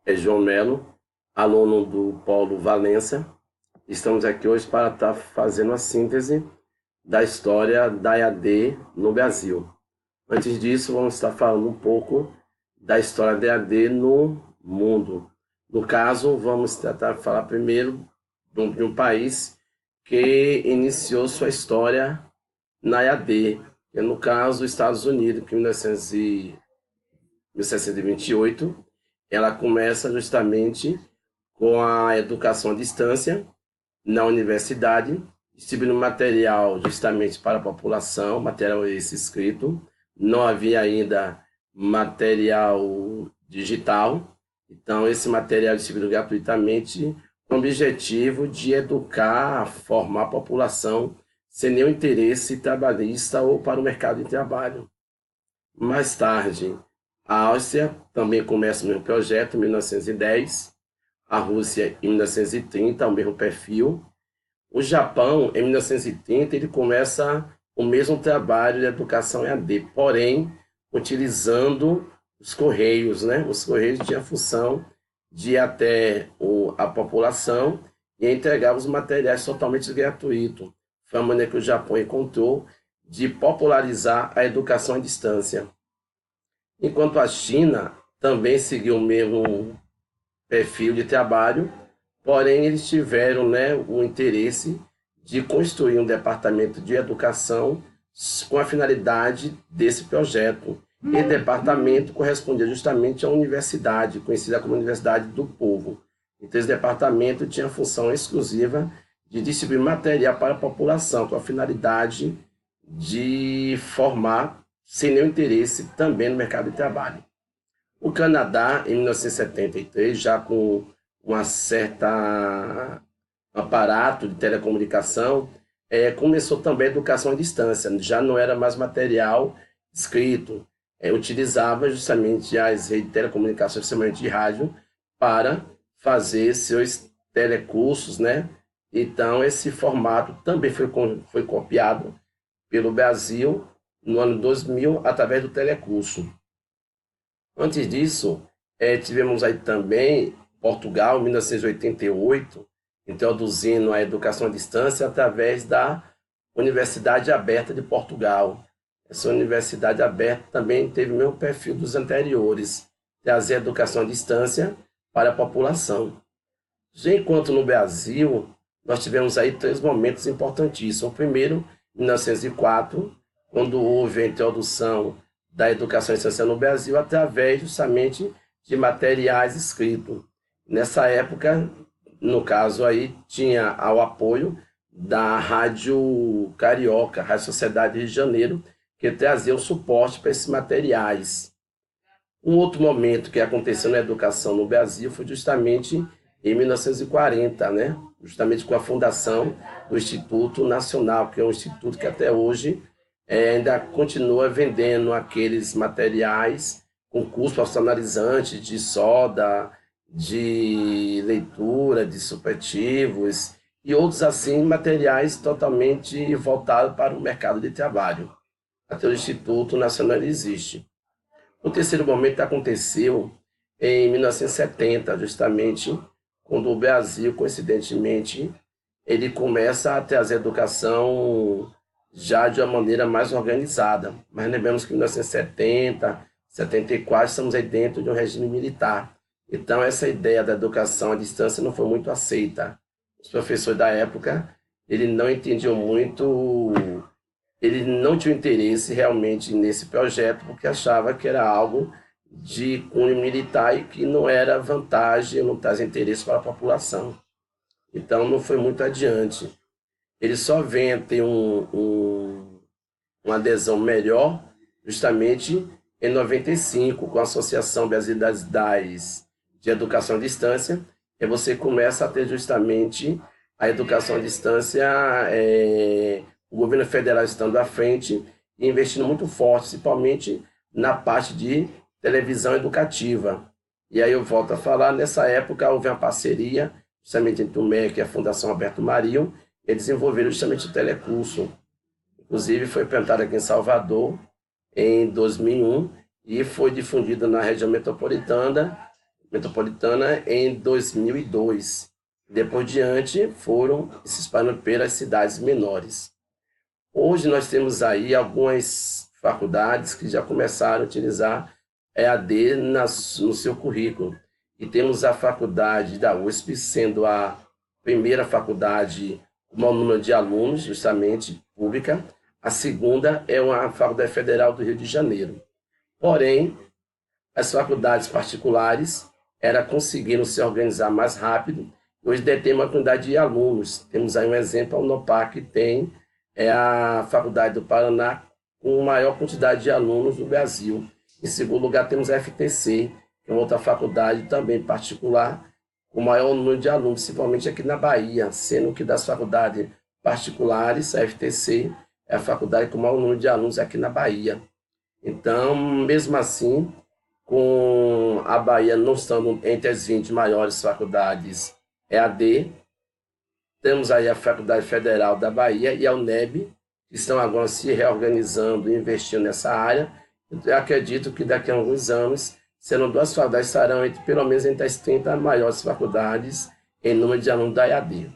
é João Melo, aluno do Polo Valência. Estamos aqui hoje para estar fazendo a síntese da história da EAD no Brasil. Antes disso, vamos estar falando um pouco da história da EAD no mundo. No caso, vamos tentar falar primeiro de um país que iniciou sua história na EAD, que é, no caso, os Estados Unidos, que em 1728 ela começa justamente com a educação à distância na universidade, distribuindo material justamente para a população, material esse escrito. Não havia ainda material digital, então esse material distribuído gratuitamente com o objetivo de educar, formar a população sem nenhum interesse trabalhista ou para o mercado de trabalho. Mais tarde, a Áustria também começa o mesmo projeto, em 1910, a Rússia em 1930, o mesmo perfil. O Japão, em 1930, ele começa o mesmo trabalho de educação EAD, porém, utilizando os Correios, né? Os Correios tinham a função de ir até a população e entregar os materiais totalmente gratuitos. Foi a maneira que o Japão encontrou de popularizar a educação à distância. Enquanto a China também seguiu o mesmo perfil de trabalho, porém eles tiveram, né, o interesse de construir um departamento de educação com a finalidade desse projeto. E o departamento correspondia justamente à universidade, conhecida como Universidade do Povo. Então, esse departamento tinha a função exclusiva de distribuir material para a população, com a finalidade de formar, sem nenhum interesse, também no mercado de trabalho. O Canadá, em 1973, já com uma certa aparato de telecomunicação, começou também a educação à distância, já não era mais material escrito, utilizava justamente as redes de telecomunicação, principalmente de rádio, para fazer seus telecursos, né? Então, esse formato também foi copiado pelo Brasil no ano 2000, através do telecurso. Antes disso, tivemos aí também Portugal, em 1988, introduzindo a educação à distância através da Universidade Aberta de Portugal. Essa Universidade Aberta também teve o mesmo perfil dos anteriores, trazer a educação à distância para a população. Já enquanto no Brasil, nós tivemos aí três momentos importantíssimos. O primeiro, em 1904, quando houve a introdução da educação à distância no Brasil através justamente de materiais escritos. Nessa época, no caso aí, tinha o apoio da Rádio Carioca, Rádio Sociedade Rio de Janeiro, que trazia o suporte para esses materiais. Um outro momento que aconteceu na educação no Brasil foi justamente em 1940, né? Justamente com a fundação do Instituto Nacional, que é um instituto que até hoje ainda continua vendendo aqueles materiais com curso profissionalizante de solda, de leitura, de supletivo e outros assim materiais totalmente voltados para o mercado de trabalho. Até o Instituto Nacional existe. O terceiro momento aconteceu em 1970, justamente quando o Brasil, coincidentemente, ele começa a trazer a educação já de uma maneira mais organizada. Mas lembramos que em 1970, 74, estamos aí dentro de um regime militar. Então, essa ideia da educação à distância não foi muito aceita. Os professores da época, ele não entendiam muito, ele não tinha interesse realmente nesse projeto, porque achava que era algo de cunho militar e que não era vantagem, não trazia interesse para a população. Então, não foi muito adiante. Ele só vem a ter uma adesão melhor justamente em 95, com a Associação Brasileira de Educação à Distância, e você começa a ter justamente a educação à distância, o governo federal estando à frente e investindo muito forte, principalmente na parte de televisão educativa. E aí eu volto a falar, nessa época houve uma parceria, justamente entre o MEC e a Fundação Alberto Marinho, e desenvolveram justamente o telecurso. Inclusive foi implantado aqui em Salvador em 2001 e foi difundido na região metropolitana metropolitana em 2002. Depois diante foram se espalhando pelas cidades menores. Hoje nós temos aí algumas faculdades que já começaram a utilizar EAD no seu currículo. E temos a faculdade da USP, sendo a primeira faculdade com maior número de alunos, justamente pública. A segunda é a Faculdade Federal do Rio de Janeiro. Porém, as faculdades particulares conseguiram se organizar mais rápido. Hoje detém uma quantidade de alunos. Temos aí um exemplo, a Unopar, que tem a Faculdade do Paraná com maior quantidade de alunos do Brasil. Em segundo lugar, temos a FTC, que é outra faculdade também particular, com maior número de alunos, principalmente aqui na Bahia, sendo que das faculdades particulares, a FTC é a faculdade com maior número de alunos aqui na Bahia. Então, mesmo assim, com a Bahia não estando entre as 20 maiores faculdades EAD, temos aí a Faculdade Federal da Bahia e a UNEB, que estão agora se reorganizando e investindo nessa área. Eu acredito que daqui a alguns anos, serão duas faculdades, estarão pelo menos entre as 30 maiores faculdades em número de alunos da EAD.